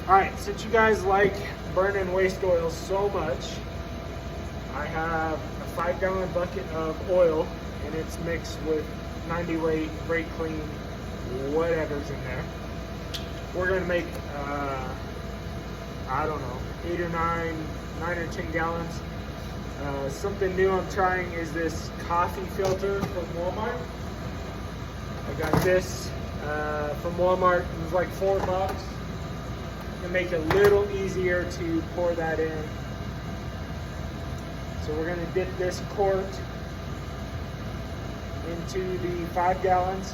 All right, since you guys like burning waste oil so much, I have a 5-gallon bucket of oil, and it's mixed with 90 weight, brake clean, whatever's in there. We're gonna make, I don't know, 8 or 9 or 10 gallons. Something new I'm trying is this coffee filter from Walmart. I got this from Walmart. It was like $4. To make it a little easier to pour that in. So we're gonna dip this quart into the 5 gallons.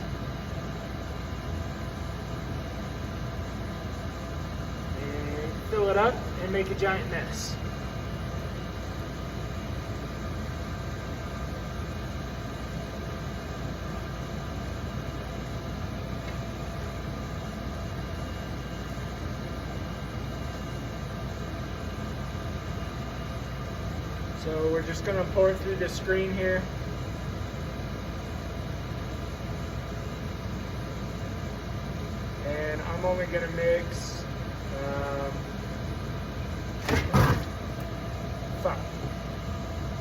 And fill it up and make a giant mess. So we're just gonna pour it through the screen here. And I'm only gonna mix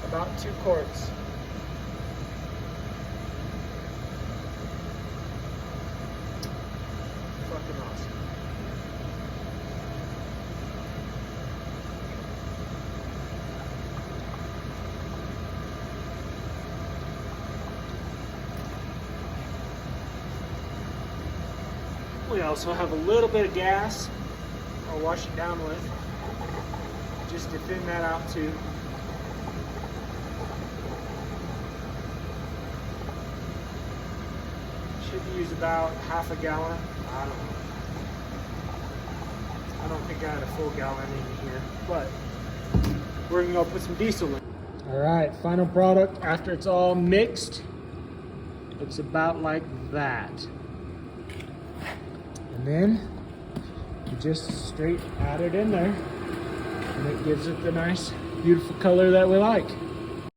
about 2 quarts. Fucking awesome. We also have a little bit of gas I'll wash it down with, just to thin that out too. Should use about half a gallon. I don't know. I don't think I had a full gallon in here, but we're gonna go put some diesel in. All right, final product after it's all mixed. Looks about like that. And then you just straight add it in there, and it gives it the nice, beautiful color that we like.